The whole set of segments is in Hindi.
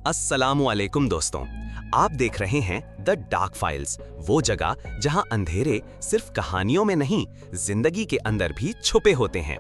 अस्सलामुअलैकुम दोस्तों, आप देख रहे हैं द डार्क फाइल्स, वो जगह जहां अंधेरे सिर्फ कहानियों में नहीं, जिंदगी के अंदर भी छुपे होते हैं।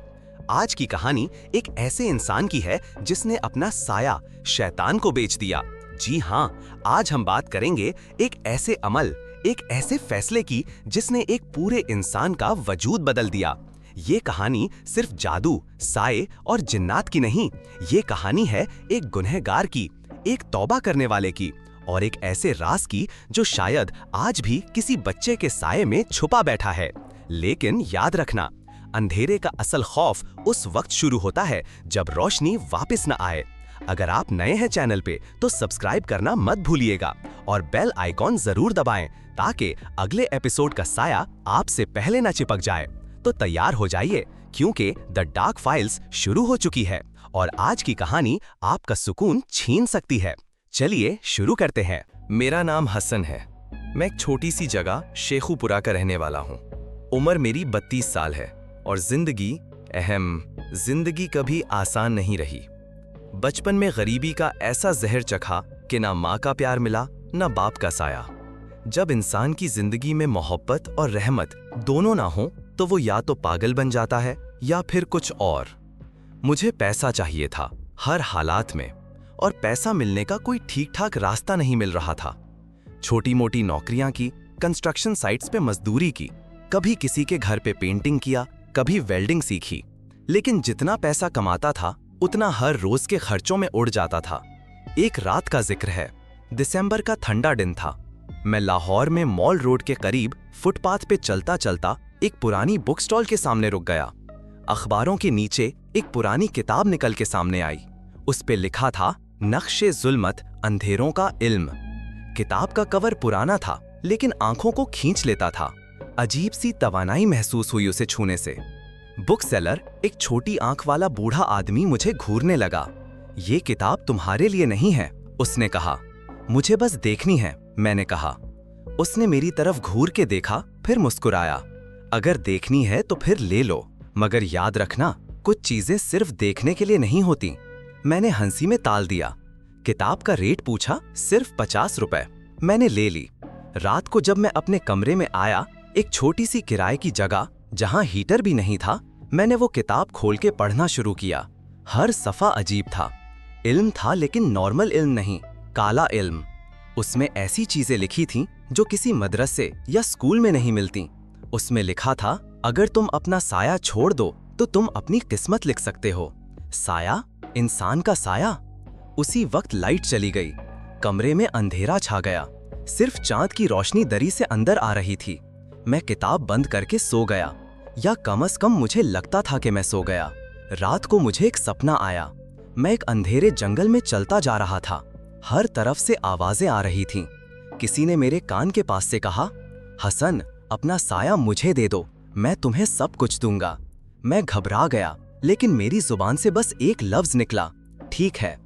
आज की कहानी एक ऐसे इंसान की है जिसने अपना साया शैतान को बेच दिया। जी हाँ, आज हम बात करेंगे एक ऐसे अमल, एक ऐसे फैसले की जिसने एक पूरे इंसान का वजूद बदल दिया। ये कहानी सिर्फ जादू, साए और जिन्नात की नहीं, ये कहानी है एक गुनहगार की, एक तौबा करने वाले की और एक ऐसे राज की जो शायद आज भी किसी बच्चे के साए में छुपा बैठा है। लेकिन याद रखना, अंधेरे का असल खौफ उस वक्त शुरू होता है जब रोशनी वापस न आए। अगर आप नए हैं चैनल पे तो सब्सक्राइब करना मत भूलिएगा और बेल आइकॉन जरूर दबाएं ताकि अगले एपिसोड का साया आपसे पहले न चिपक जाए। तो तैयार हो जाइए क्योंकि द डार्क फाइल्स शुरू हो चुकी है और आज की कहानी आपका सुकून छीन सकती है। चलिए शुरू करते हैं। मेरा नाम हसन है। मैं एक छोटी सी जगह शेखुपुरा का रहने वाला हूँ। उम्र मेरी 32 साल है और जिंदगी कभी आसान नहीं रही। बचपन में गरीबी का ऐसा जहर चखा कि ना माँ का प्यार मिला ना बाप का साया। जब इंसान की जिंदगी में मोहब्बत और रहमत दोनों ना हो तो वो या तो पागल बन जाता है या फिर कुछ और। मुझे पैसा चाहिए था हर हालात में और पैसा मिलने का कोई ठीक ठाक रास्ता नहीं मिल रहा था। छोटी मोटी नौकरियां की, कंस्ट्रक्शन साइट्स पे मजदूरी की, कभी किसी के घर पे पेंटिंग किया, कभी वेल्डिंग सीखी। लेकिन जितना पैसा कमाता था उतना हर रोज के खर्चों में उड़ जाता था। एक रात का जिक्र है, दिसंबर का ठंडा दिन था। मैं लाहौर में मॉल रोड के करीब फुटपाथ पे चलता चलता एक पुरानी बुक स्टॉल के सामने रुक गया। अखबारों के नीचे एक पुरानी किताब निकल के सामने आई। उस पे लिखा था, नक्शे जुल्मत, अंधेरों का इल्म। किताब का कवर पुराना था लेकिन आंखों को खींच लेता था। अजीब सी तवानाई महसूस हुई उसे छूने से। बुक सेलर, एक छोटी आंख वाला बूढ़ा आदमी, मुझे घूरने लगा। ये किताब तुम्हारे लिए नहीं है, उसने कहा। मुझे बस देखनी है, मैंने कहा। उसने मेरी तरफ घूर के देखा, फिर मुस्कुराया। अगर देखनी है तो फिर ले लो, मगर याद रखना, कुछ चीजें सिर्फ देखने के लिए नहीं होती। मैंने हंसी में टाल दिया। किताब का रेट पूछा, सिर्फ 50 रुपए। मैंने ले ली। रात को जब मैं अपने कमरे में आया, एक छोटी सी किराए की जगह जहां हीटर भी नहीं था, मैंने वो किताब खोल के पढ़ना शुरू किया। हर सफा अजीब था। इल्म था लेकिन नॉर्मल इल्म नहीं, काला इल्म। उसमें ऐसी चीजें लिखी थीं जो किसी मदरसे या स्कूल में नहीं मिलती। उसमें लिखा था, अगर तुम अपना साया छोड़ दो तो तुम अपनी किस्मत लिख सकते हो। साया, इंसान का साया। उसी वक्त लाइट चली गई। कमरे में अंधेरा छा गया। सिर्फ चांद की रोशनी दरी से अंदर आ रही थी। मैं किताब बंद करके सो गया, या कम से कम मुझे लगता था कि मैं सो गया। रात को मुझे एक सपना आया। मैं एक अंधेरे जंगल में चलता जा रहा था। हर तरफ से आवाजें आ रही थीं। किसी ने मेरे कान के पास से कहा, हसन, अपना साया मुझे दे दो, मैं तुम्हें सब कुछ दूंगा। मैं घबरा गया, लेकिन मेरी जुबान से बस एक लफ्ज निकला, ठीक है।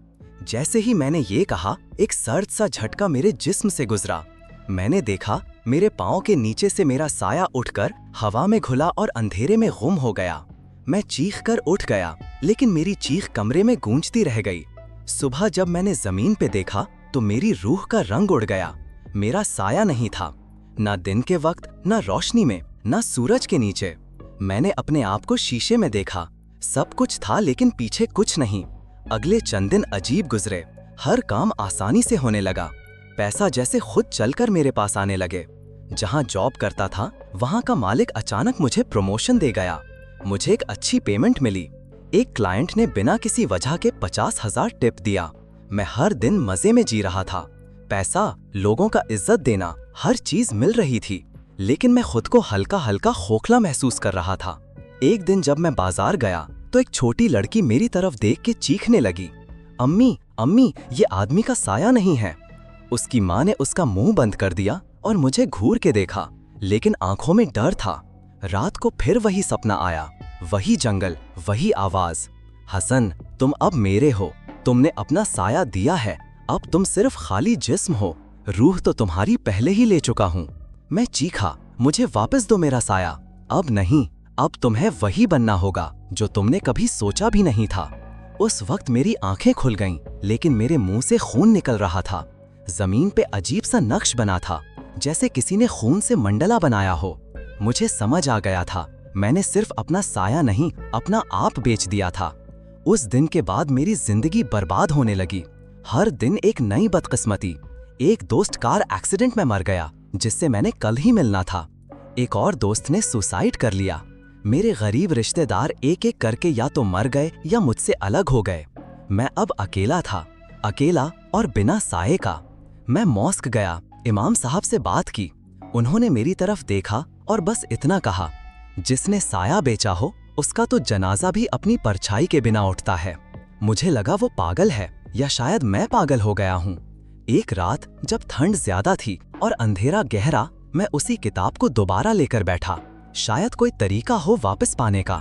जैसे ही मैंने ये कहा, एक सर्द सा झटका मेरे जिस्म से गुजरा। मैंने देखा, मेरे पांव के नीचे से मेरा साया उठकर हवा में घुला और अंधेरे में गुम हो गया। मैं चीख कर उठ गया, लेकिन मेरी चीख कमरे में गूंजती रह गई। सुबह जब मैंने जमीन पे देखा तो मेरी रूह का रंग उड़ गया। मेरा साया नहीं था, ना दिन के वक्त, ना रोशनी में, ना सूरज के नीचे। मैंने अपने आप को शीशे में देखा। सब कुछ था लेकिन पीछे कुछ नहीं। अगले चंद दिन अजीब गुजरे। हर काम आसानी से होने लगा। पैसा जैसे खुद चलकर मेरे पास आने लगे। जहां जॉब करता था वहां का मालिक अचानक मुझे प्रमोशन दे गया। मुझे एक अच्छी पेमेंट मिली। एक क्लाइंट ने बिना किसी वजह के 50,000 टिप दिया। मैं हर दिन मजे में जी रहा था। पैसा, लोगों का इज्जत देना, हर चीज मिल रही थी, लेकिन मैं खुद को हल्का हल्का खोखला महसूस कर रहा था। एक दिन जब मैं बाजार गया तो एक छोटी लड़की मेरी तरफ देख के चीखने लगी, अम्मी, अम्मी, ये आदमी का साया नहीं है। उसकी माँ ने उसका मुंह बंद कर दिया और मुझे घूर के देखा, लेकिन आंखों में डर था। रात को फिर वही सपना आया, वही जंगल, वही आवाज, हसन, तुम अब मेरे हो, तुमने अपना साया दिया है, अब तुम सिर्फ खाली जिस्म हो, रूह तो तुम्हारी पहले ही ले चुका हूँ। मैं चीखा, मुझे वापस दो मेरा साया। अब नहीं, अब तुम्हें वही बनना होगा जो तुमने कभी सोचा भी नहीं था। उस वक्त मेरी आंखें खुल गईं, लेकिन मेरे मुंह से खून निकल रहा था। जमीन पे अजीब सा नक्श बना था, जैसे किसी ने खून से मंडला बनाया हो। मुझे समझ आ गया था, मैंने सिर्फ अपना साया नहीं, अपना आप बेच दिया था। उस दिन के बाद मेरी जिंदगी बर्बाद होने लगी। हर दिन एक नई बदकिस्मती। एक दोस्त कार एक्सीडेंट में मर गया, जिससे मैंने कल ही मिलना था। एक और दोस्त ने सुसाइड कर लिया। मेरे गरीब रिश्तेदार एक एक करके या तो मर गए या मुझसे अलग हो गए। मैं अब अकेला था, अकेला और बिना साये का। मैं मॉस्क गया, इमाम साहब से बात की। उन्होंने मेरी तरफ देखा और बस इतना कहा, जिसने साया बेचा हो उसका तो जनाजा भी अपनी परछाई के बिना उठता है। मुझे लगा वो पागल है या शायद मैं पागल हो गया हूँ। एक रात जब ठंड ज्यादा थी और अंधेरा गहरा, मैं उसी किताब को दोबारा लेकर बैठा। शायद कोई तरीका हो वापस पाने का।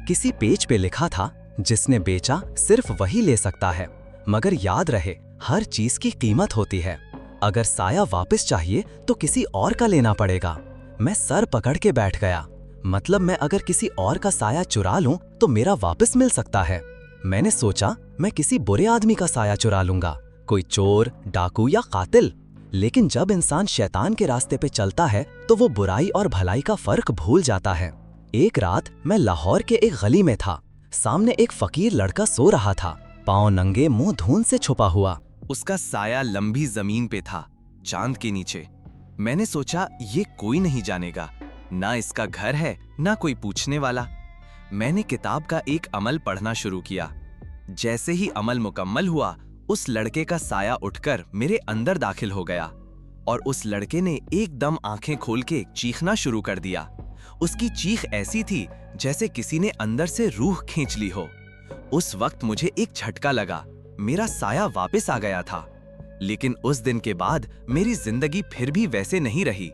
किसी पेज पे लिखा था, जिसने बेचा सिर्फ वही ले सकता है, मगर याद रहे हर चीज की कीमत होती है। अगर साया वापस चाहिए तो किसी और का लेना पड़ेगा। मैं सर पकड़ के बैठ गया। मतलब मैं अगर किसी और का साया चुरा लूं तो मेरा वापस मिल सकता है। मैंने सोचा मैं किसी बुरे आदमी का साया चुरा लूंगा, कोई चोर, डाकू या कातिल। लेकिन जब इंसान शैतान के रास्ते पे चलता है तो वो बुराई और भलाई का फर्क भूल जाता है। एक रात मैं लाहौर के एक गली में था। सामने एक फकीर लड़का सो रहा था, पांव नंगे, मुंह धुंध से छुपा हुआ। उसका साया लंबी जमीन पे था, चांद के नीचे। मैंने सोचा ये कोई नहीं जानेगा, ना इसका घर है ना कोई पूछने वाला। मैंने किताब का एक अमल पढ़ना शुरू किया। जैसे ही अमल मुकम्मल हुआ, उस लड़के का साया उठकर मेरे अंदर दाखिल हो गया और उस लड़के ने एकदम आंखें खोल के चीखना शुरू कर दिया। उसकी चीख ऐसी थी जैसे किसी ने अंदर से रूह खींच ली हो। उस वक्त मुझे एक झटका लगा, मेरा साया वापस आ गया था। लेकिन उस दिन के बाद मेरी जिंदगी फिर भी वैसे नहीं रही।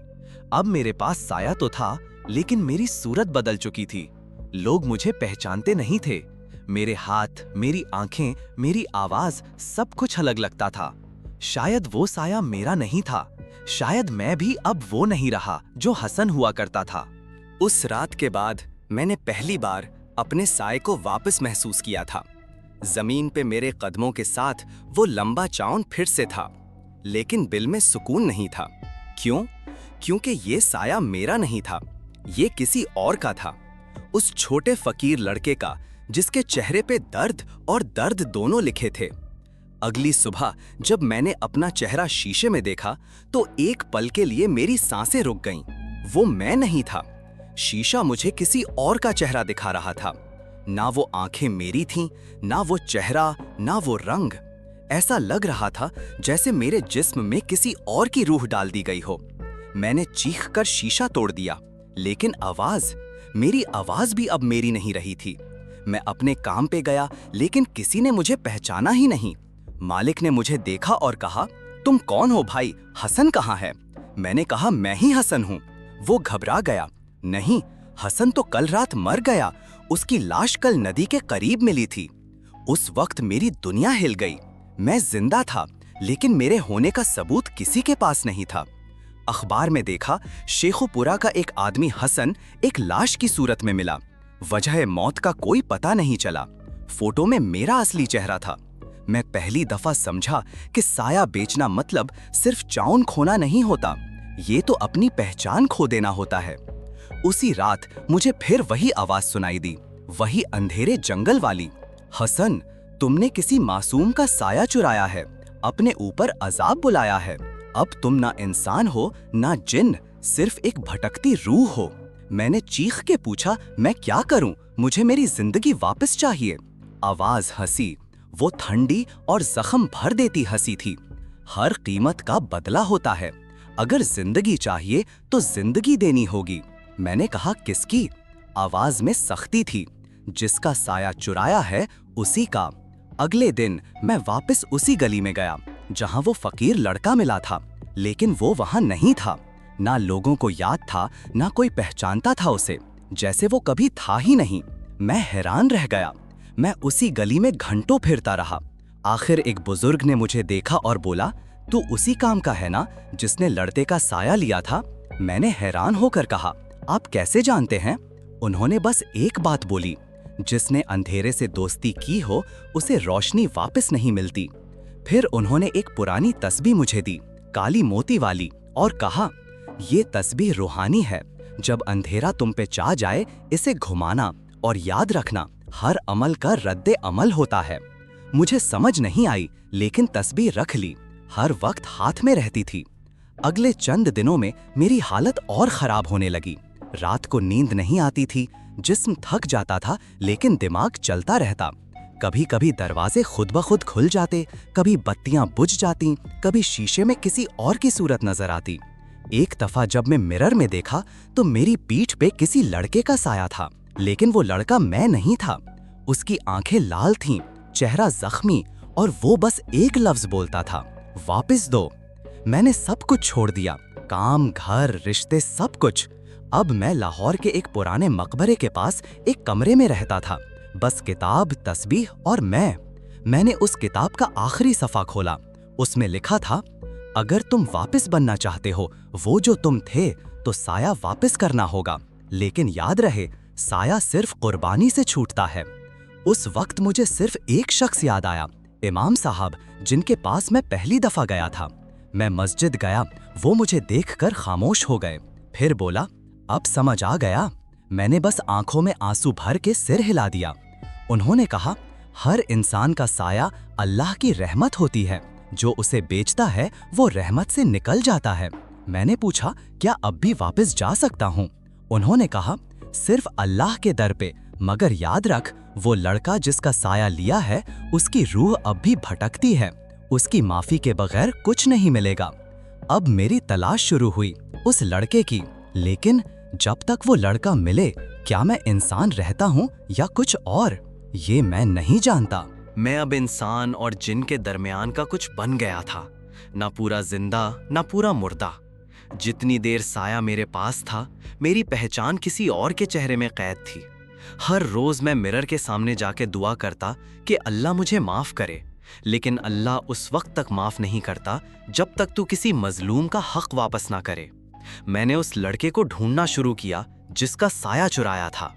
अब मेरे पास साया तो था, लेकिन मेरी सूरत बदल चुकी थी। लोग मुझे पहचानते नहीं थे। मेरे हाथ, मेरी आंखें, मेरी आवाज, सब कुछ अलग लगता था। शायद वो साया मेरा नहीं था। शायद मैं भी अब वो नहीं रहा जो हसन हुआ करता था। उस रात के बाद मैंने पहली बार अपने साये को वापस महसूस किया था। जमीन पे मेरे कदमों के साथ वो लंबा चाउन फिर से था, लेकिन दिल में सुकून नहीं था। क्यों? क्योंकि ये साया मेरा नहीं था, ये किसी और का था। उस छोटे फकीर लड़के का, जिसके चेहरे पे दर्द और दर्द दोनों लिखे थे। अगली सुबह जब मैंने अपना चेहरा शीशे में देखा तो एक पल के लिए मेरी सांसें रुक गईं। वो मैं नहीं था। शीशा मुझे किसी और का चेहरा दिखा रहा था। ना वो आंखें मेरी थीं, ना वो चेहरा, ना वो रंग। ऐसा लग रहा था जैसे मेरे जिस्म में किसी और की रूह डाल दी गई हो। मैंने चीख कर शीशा तोड़ दिया, लेकिन मेरी आवाज भी अब मेरी नहीं रही थी। मैं अपने काम पे गया, लेकिन किसी ने मुझे पहचाना ही नहीं। मालिक ने मुझे देखा और कहा, तुम कौन हो भाई, हसन कहाँ है? मैंने कहा, मैं ही हसन हूँ। वो घबरा गया, नहीं, हसन तो कल रात मर गया, उसकी लाश कल नदी के करीब मिली थी। उस वक्त मेरी दुनिया हिल गई। मैं जिंदा था, लेकिन मेरे होने का सबूत किसी के पास नहीं था। अखबार में देखा, शेखुपुरा का एक आदमी हसन एक लाश की सूरत में मिला। वजह मौत का कोई पता नहीं चला। फोटो में मेरा असली चेहरा था। मैं पहली दफा समझा कि साया बेचना मतलब सिर्फ चाउन खोना नहीं होता, ये तो अपनी पहचान खो देना होता है। उसी रात मुझे फिर वही आवाज सुनाई दी, वही अंधेरे जंगल वाली, हसन, तुमने किसी मासूम का साया चुराया है, अपने ऊपर अजाब बुलाया है। अब तुम ना इंसान हो ना जिन, सिर्फ एक भटकती रूह हो। मैंने चीख के पूछा, मैं क्या करूं? मुझे मेरी जिंदगी वापस चाहिए। आवाज हंसी, वो ठंडी और जख्म भर देती हंसी थी। हर कीमत का बदला होता है। अगर जिंदगी चाहिए तो जिंदगी देनी होगी। मैंने कहा, किसकी? आवाज में सख्ती थी, जिसका साया चुराया है उसी का। अगले दिन मैं वापस उसी गली में गया जहां वो फकीर लड़का मिला था, लेकिन वो वहां नहीं था। ना लोगों को याद था, ना कोई पहचानता था उसे, जैसे वो कभी था ही नहीं। मैं हैरान रह गया। मैं उसी गली में घंटों फिरता रहा। आखिर एक बुजुर्ग ने मुझे देखा और बोला, तू उसी काम का है ना जिसने लड़के का साया लिया था? मैंने हैरान होकर कहा, आप कैसे जानते हैं? उन्होंने बस एक बात बोली, जिसने अंधेरे से दोस्ती की हो उसे रोशनी वापस नहीं मिलती। फिर उन्होंने एक पुरानी तस्बीह मुझे दी, काली मोती वाली, और कहा, ये तस्बीह रूहानी है। जब अंधेरा तुम पे चा जाए इसे घुमाना और याद रखना, हर अमल का रद्दे अमल होता है। मुझे समझ नहीं आई, लेकिन तस्बीह रख ली, हर वक्त हाथ में रहती थी। अगले चंद दिनों में मेरी हालत और खराब होने लगी। रात को नींद नहीं आती थी, जिस्म थक जाता था लेकिन दिमाग चलता रहता। कभी कभी दरवाजे खुद ब खुद खुल जाते, कभी बत्तियां बुझ जाती, कभी शीशे में किसी और की सूरत नजर आती। एक दफा जब मैं मिरर में देखा तो मेरी पीठ पे किसी लड़के का साया था, लेकिन वो लड़का मैं नहीं था। उसकी आंखें लाल थीं, चेहरा जख्मी, और वो बस एक लफ्ज बोलता था, वापस दो। मैंने सब कुछ छोड़ दिया, काम, घर, रिश्ते, सब कुछ। अब मैं लाहौर के एक पुराने मकबरे के पास एक कमरे में रहता था, बस किताब, तस्बीह और मैंने उस किताब का आखिरी सफ़ा खोला। उसमें लिखा था, अगर तुम वापस बनना चाहते हो वो जो तुम थे तो साया वापस करना होगा, लेकिन याद रहे साया सिर्फ कुर्बानी से छूटता है। उस वक्त मुझे सिर्फ एक शख्स याद आया, इमाम साहब, जिनके पास मैं पहली दफा गया था। मैं मस्जिद गया, वो मुझे देखकर खामोश हो गए। फिर बोला, अब समझ आ गया? मैंने बस आंखों में आंसू भर के सिर हिला दिया। उन्होंने कहा, हर इंसान का साया अल्लाह की रहमत होती है, जो उसे बेचता है वो रहमत से निकल जाता है। मैंने पूछा, क्या अब भी वापस जा सकता हूँ? उन्होंने कहा, सिर्फ अल्लाह के दर पे, मगर याद रख, वो लड़का जिसका साया लिया है उसकी रूह अब भी भटकती है, उसकी माफी के बगैर कुछ नहीं मिलेगा। अब मेरी तलाश शुरू हुई उस लड़के की, लेकिन जब तक वो लड़का मिले क्या मैं इंसान रहता हूँ या कुछ और, ये मैं नहीं जानता। मैं अब इंसान और जिन के दरमियान का कुछ बन गया था, ना पूरा जिंदा ना पूरा मुर्दा। जितनी देर साया मेरे पास था, मेरी पहचान किसी और के चेहरे में कैद थी। हर रोज मैं मिरर के सामने जाके दुआ करता कि अल्लाह मुझे माफ करे, लेकिन अल्लाह उस वक्त तक माफ नहीं करता जब तक तू किसी मजलूम का हक वापस ना करे। मैंने उस लड़के को ढूंढना शुरू किया जिसका साया चुराया था,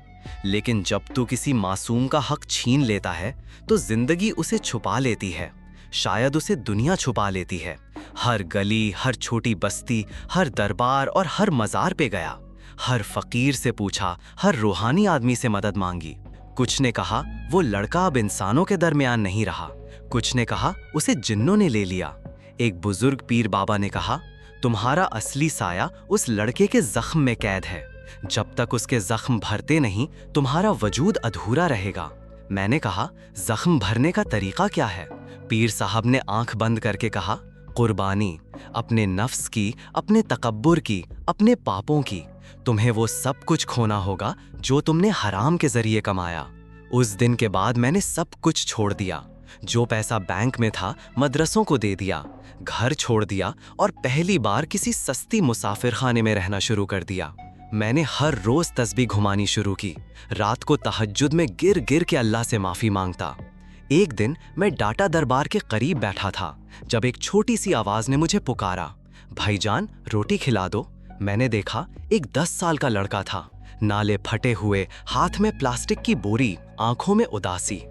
लेकिन जब तू किसी मासूम का हक छीन लेता है तो जिंदगी उसे छुपा लेती है, शायद उसे दुनिया छुपा लेती है। हर गली, हर छोटी बस्ती, हर दरबार और हर मज़ार पे गया, हर फकीर से पूछा, हर रूहानी आदमी से मदद मांगी। कुछ ने कहा वो लड़का अब इंसानों के दरमियान नहीं रहा, कुछ ने कहा उसे जिन्नों ने ले लिया। एक बुजुर्ग पीर बाबा ने कहा, तुम्हारा असली साया उस लड़के के जख्म में कैद है, जब तक उसके जख्म भरते नहीं तुम्हारा वजूद अधूरा रहेगा। मैंने कहा, जख्म भरने का तरीका क्या है? पीर साहब ने आंख बंद करके कहा, कुर्बानी, अपने नफ्स की, अपने तकब्बुर की, अपने पापों की। तुम्हें वो सब कुछ खोना होगा जो तुमने हराम के जरिए कमाया। उस दिन के बाद मैंने सब कुछ छोड़ दिया। जो पैसा बैंक में था मदरसों को दे दिया, घर छोड़ दिया और पहली बार किसी सस्ती मुसाफिर खाने में रहना शुरू कर दिया। मैंने हर रोज तस्बीह घुमानी शुरू की, रात को तहज्जुद में गिर गिर के अल्लाह से माफी मांगता। एक दिन मैं डाटा दरबार के करीब बैठा था जब एक छोटी सी आवाज ने मुझे पुकारा, भाईजान रोटी खिला दो। मैंने देखा एक 10 साल का लड़का था, नाले फटे हुए, हाथ में प्लास्टिक की बोरी, आंखों में उदासी।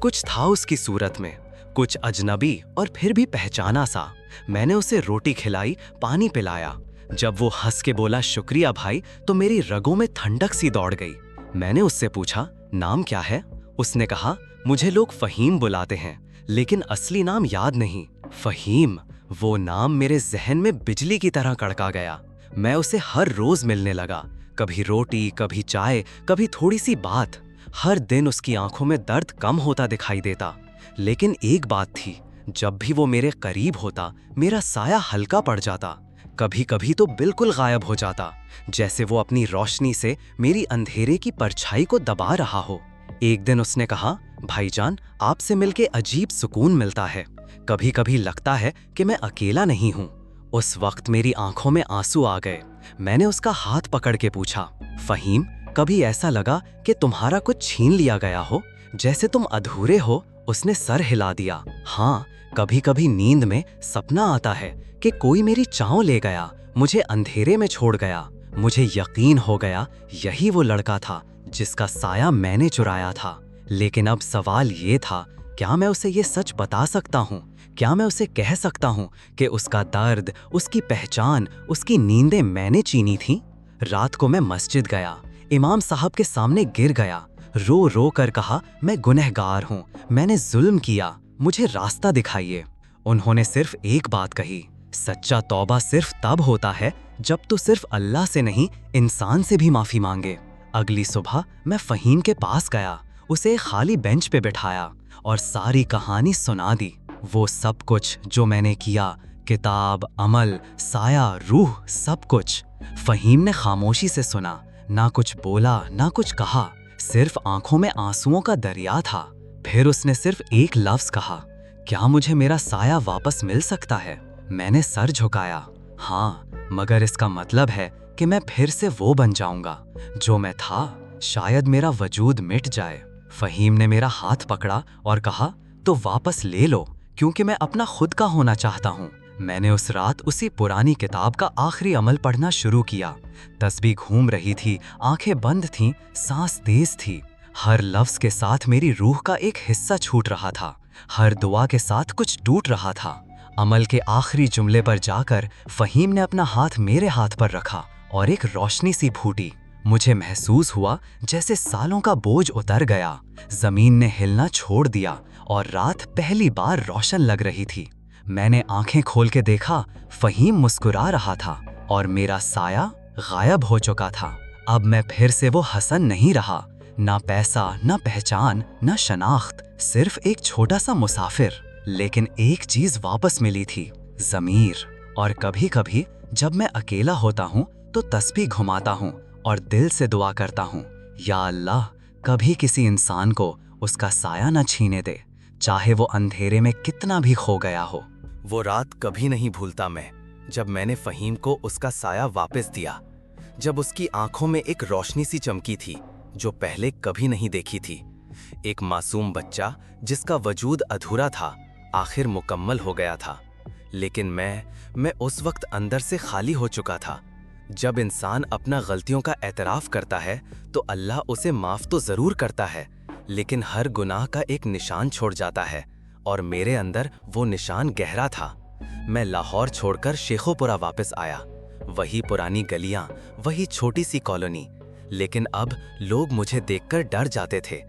कुछ था उसकी सूरत में, कुछ अजनबी और फिर भी पहचाना सा। मैंने उसे रोटी खिलाई, पानी पिलाया। जब वो हंस के बोला शुक्रिया भाई, तो मेरी रगों में ठंडक सी दौड़ गई। मैंने उससे पूछा, नाम क्या है? उसने कहा, मुझे लोग फहीम बुलाते हैं, लेकिन असली नाम याद नहीं। फहीम, वो नाम मेरे जहन में बिजली की तरह कड़का गया। मैं उसे हर रोज मिलने लगा, कभी रोटी, कभी चाय, कभी थोड़ी सी बात। हर दिन उसकी आंखों में दर्द कम होता दिखाई देता, लेकिन एक बात थी, जब भी वो मेरे करीब होता मेरा साया हल्का पड़ जाता, कभी कभी तो बिल्कुल गायब हो जाता, जैसे वो अपनी रोशनी से मेरी अंधेरे की परछाई को दबा रहा हो। एक दिन उसने कहा, भाईजान आपसे मिलके अजीब सुकून मिलता है, कभी कभी लगता है कि मैं अकेला नहीं हूँ। उस वक्त मेरी आंखों में आंसू आ गए। मैंने उसका हाथ पकड़ के पूछा, फहीम, कभी ऐसा लगा कि तुम्हारा कुछ छीन लिया गया हो, जैसे तुम अधूरे हो? उसने सर हिला दिया। हाँ, कभी कभी नींद में सपना आता है कि कोई मेरी चाँव ले गया, मुझे अंधेरे में छोड़ गया। मुझे यकीन हो गया यही वो लड़का था जिसका साया मैंने चुराया था। लेकिन अब सवाल ये था, क्या मैं उसे ये सच बता सकता हूँ? क्या मैं उसे कह सकता हूँ कि उसका दर्द, उसकी पहचान, उसकी नींदें मैंने छीनी थीं? रात को मैं मस्जिद गया, इमाम साहब के सामने गिर गया, रो रो कर कहा, मैं गुनहगार हूँ, मैंने जुल्म किया, मुझे रास्ता दिखाइए। उन्होंने सिर्फ एक बात कही, सच्चा तौबा सिर्फ तब होता है जब तू सिर्फ अल्लाह से नहीं, इंसान से भी माफ़ी मांगे। अगली सुबह मैं फ़हीम के पास गया, उसे एक खाली बेंच पे बिठाया और सारी कहानी सुना दी। वो सब कुछ जो मैंने किया, किताब, अमल, साया, रूह, सब कुछ। फ़हीम ने खामोशी से सुना, ना कुछ बोला, ना कुछ कहा, सिर्फ आंखों में आंसुओं का दरिया था। फिर उसने सिर्फ एक लफ्ज़ कहा, क्या मुझे मेरा साया वापस मिल सकता है? मैंने सर झुकाया, हाँ, मगर इसका मतलब है कि मैं फिर से वो बन जाऊंगा जो मैं था। शायद मेरा वजूद मिट जाए। फ़हीम ने मेरा हाथ पकड़ा और कहा, तो वापस ले लो, क्योंकि मैं अपना खुद का होना चाहता हूँ। मैंने उस रात उसी पुरानी किताब का आखिरी अमल पढ़ना शुरू किया। तस्बीह घूम रही थी, आंखें बंद थीं, सांस तेज थी। हर लफ्ज़ के साथ मेरी रूह का एक हिस्सा छूट रहा था, हर दुआ के साथ कुछ टूट रहा था। अमल के आखिरी जुमले पर जाकर फ़हीम ने अपना हाथ मेरे हाथ पर रखा और एक रोशनी सी फूटी। मुझे महसूस हुआ जैसे सालों का बोझ उतर गया। ज़मीन ने हिलना छोड़ दिया और रात पहली बार रोशन लग रही थी। मैंने आंखें खोल के देखा, फ़हीम मुस्कुरा रहा था और मेरा साया गायब हो चुका था। अब मैं फिर से वो हसन नहीं रहा, ना पैसा, ना पहचान, ना शनाख्त, सिर्फ एक छोटा सा मुसाफिर। लेकिन एक चीज वापस मिली थी, ज़मीर। और कभी कभी जब मैं अकेला होता हूँ तो तस्बीह घुमाता हूँ और दिल से दुआ करता हूँ, या अल्लाह, कभी किसी इंसान को उसका साया न छीने दे, चाहे वो अंधेरे में कितना भी खो गया हो। वो रात कभी नहीं भूलता मैं, जब मैंने फ़हीम को उसका साया वापस दिया, जब उसकी आंखों में एक रोशनी सी चमकी थी जो पहले कभी नहीं देखी थी। एक मासूम बच्चा जिसका वजूद अधूरा था, आखिर मुकम्मल हो गया था। लेकिन मैं उस वक्त अंदर से खाली हो चुका था। जब इंसान अपना गलतियों का एतराफ़ करता है तो अल्लाह उसे माफ़ तो ज़रूर करता है, लेकिन हर गुनाह का एक निशान छोड़ जाता है, और मेरे अंदर वो निशान गहरा था। मैं लाहौर छोड़कर शेखोपुरा वापस आया। वही पुरानी गलियां, वही छोटी सी कॉलोनी, लेकिन अब लोग मुझे देखकर डर जाते थे।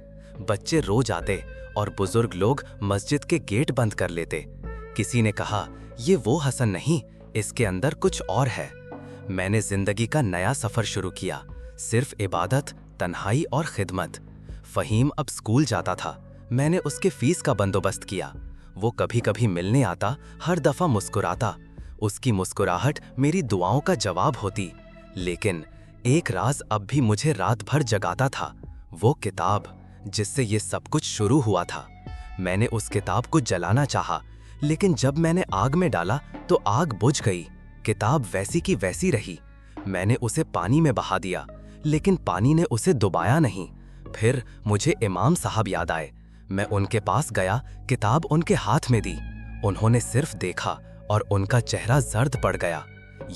बच्चे रो जाते और बुजुर्ग लोग मस्जिद के गेट बंद कर लेते। किसी ने कहा, ये वो हसन नहीं, इसके अंदर कुछ और है। मैंने जिंदगी का नया सफर शुरू किया, सिर्फ इबादत, तन्हाई और खिदमत। फ़हीम अब स्कूल जाता था। मैंने उसके फीस का बंदोबस्त किया। वो कभी कभी मिलने आता, हर दफा मुस्कुराता। उसकी मुस्कुराहट मेरी दुआओं का जवाब होती। लेकिन एक राज अब भी मुझे रात भर जगाता था, वो किताब जिससे ये सब कुछ शुरू हुआ था। मैंने उस किताब को जलाना चाहा, लेकिन जब मैंने आग में डाला तो आग बुझ गई। किताब वैसी की वैसी रही। मैंने उसे पानी में बहा दिया, लेकिन पानी ने उसे डुबाया नहीं। फिर मुझे इमाम साहब याद आए। मैं उनके पास गया, किताब उनके हाथ में दी। उन्होंने सिर्फ देखा और उनका चेहरा जर्द पड़ गया।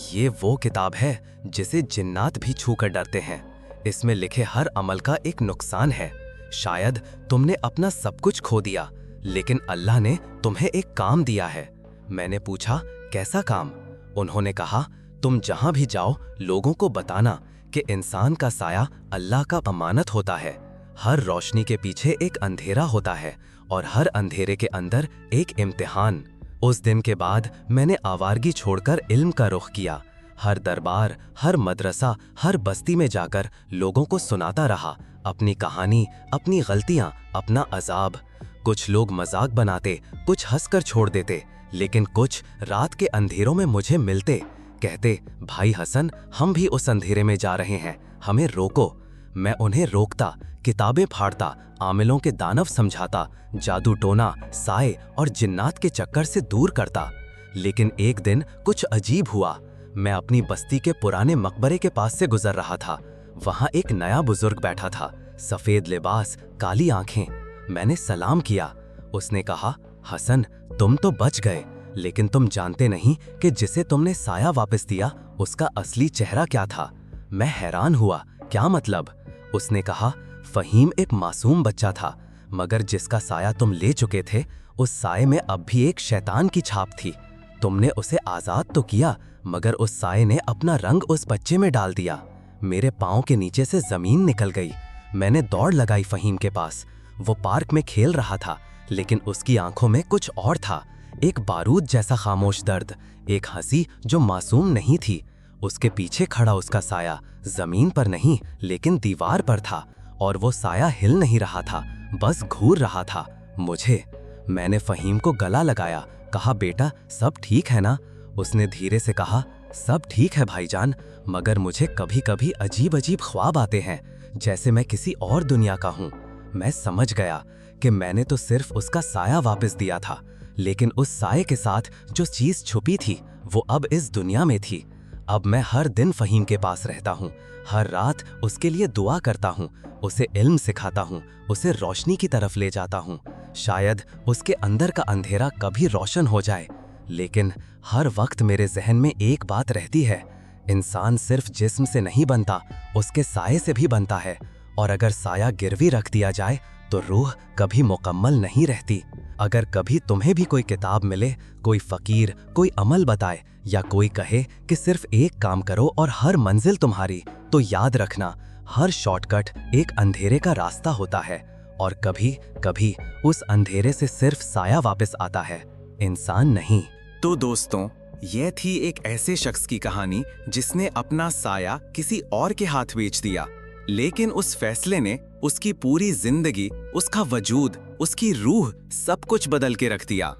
ये वो किताब है जिसे जिन्नात भी छूकर डरते हैं। इसमें लिखे हर अमल का एक नुकसान है। शायद तुमने अपना सब कुछ खो दिया, लेकिन अल्लाह ने तुम्हें एक काम दिया है। मैंने पूछा, कैसा काम? उन्होंने कहा, तुम जहां भी जाओ लोगों को बताना कि इंसान का साया अल्लाह का अमानत होता है। हर रोशनी के पीछे एक अंधेरा होता है और हर अंधेरे के अंदर एक इम्तिहान। उस दिन के बाद मैंने आवारगी छोड़कर इल्म का रुख किया। हर दरबार, हर मदरसा, हर बस्ती में जाकर लोगों को सुनाता रहा अपनी कहानी, अपनी गलतियां, अपना अजाब। कुछ लोग मजाक बनाते, कुछ हंसकर छोड़ देते, लेकिन कुछ रात के अंधेरों में मुझे मिलते, कहते, भाई हसन, हम भी उस अंधेरे में जा रहे हैं, हमें रोको। मैं उन्हें रोकता, किताबें फाड़ता, आमिलों के दानव समझाता, जादू टोना, साए और जिन्नात के चक्कर से दूर करता। लेकिन एक दिन कुछ अजीब हुआ। मैं अपनी बस्ती के पुराने मकबरे के पास से गुजर रहा था। वहां एक नया बुजुर्ग बैठा था, सफेद लिबास, काली आंखें। मैंने सलाम किया। उसने कहा, हसन, तुम तो बच गए, लेकिन तुम जानते नहीं कि जिसे तुमने साया वापस दिया उसका असली चेहरा क्या था। मैं हैरान हुआ, क्या मतलब? उसने कहा, फ़हीम एक मासूम बच्चा था, मगर जिसका साया तुम ले चुके थे, उस साये में अब भी एक शैतान की छाप थी। तुमने उसे आज़ाद तो किया, मगर उस साये ने अपना रंग उस बच्चे में डाल दिया। मेरे पाँव के नीचे से ज़मीन निकल गई। मैंने दौड़ लगाई फ़हीम के पास। वो पार्क में खेल रहा था, लेकिन उसकी आंखों में कुछ और था, एक बारूद जैसा खामोश दर्द, एक हंसी जो मासूम नहीं थी। उसके पीछे खड़ा उसका साया ज़मीन पर नहीं लेकिन दीवार पर था, और वो साया हिल नहीं रहा था, बस घूर रहा था मैंने फ़हीम को गला लगाया, कहा, बेटा सब ठीक है ना? उसने धीरे से कहा, सब ठीक है भाईजान, मगर मुझे कभी कभी अजीब अजीब ख्वाब आते हैं, जैसे मैं किसी और दुनिया का हूँ। मैं समझ गया कि मैंने तो सिर्फ उसका साया वापस दिया था, लेकिन उस साये के साथ जो चीज़ छुपी थी वो अब इस दुनिया में थी। अब मैं हर दिन फ़हीम के पास रहता हूँ, हर रात उसके लिए दुआ करता हूँ, उसे इल्म सिखाता हूँ, उसे रोशनी की तरफ ले जाता हूँ। शायद उसके अंदर का अंधेरा कभी रोशन हो जाए, लेकिन हर वक्त मेरे जहन में एक बात रहती है, इंसान सिर्फ जिस्म से नहीं बनता, उसके साये से भी बनता है, और अगर साया गिरवी रख दिया जाए तो रूह कभी मुकम्मल नहीं रहती। अगर कभी तुम्हें भी कोई किताब मिले, कोई फ़कीर कोई अमल बताए, या कोई कहे कि सिर्फ एक काम करो और हर मंजिल तुम्हारी, तो याद रखना, हर शॉर्टकट एक अंधेरे का रास्ता होता है, और कभी कभी उस अंधेरे से सिर्फ साया वापस आता है, इंसान नहीं। तो दोस्तों, यह थी एक ऐसे शख्स की कहानी जिसने अपना साया किसी और के हाथ बेच दिया, लेकिन उस फैसले ने उसकी पूरी जिंदगी, उसका वजूद, उसकी रूह सब कुछ बदल के रख दिया।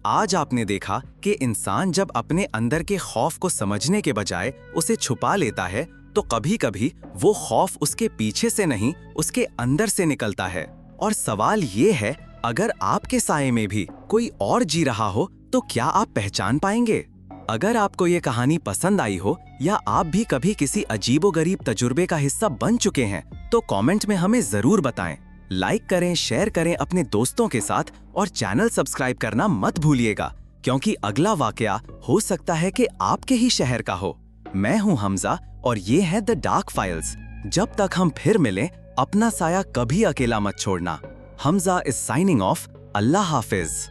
आज आपने देखा कि इंसान जब अपने अंदर के खौफ को समझने के बजाय उसे छुपा लेता है, तो कभी कभी वो खौफ उसके पीछे से नहीं, उसके अंदर से निकलता है। और सवाल ये है, अगर आपके साये में भी कोई और जी रहा हो, तो क्या आप पहचान पाएंगे? अगर आपको ये कहानी पसंद आई हो, या आप भी कभी किसी अजीबोगरीब तजुर्बे का हिस्सा बन चुके हैं, तो कमेंट में हमें जरूर बताएं। लाइक करें, शेयर करें अपने दोस्तों के साथ, और चैनल सब्सक्राइब करना मत भूलिएगा, क्योंकि अगला वाकया हो सकता है कि आपके ही शहर का हो। मैं हूं हमजा, और ये है द डार्क फाइल्स। जब तक हम फिर मिलें, अपना साया कभी अकेला मत छोड़ना। Hamza is signing off. Allah Hafiz.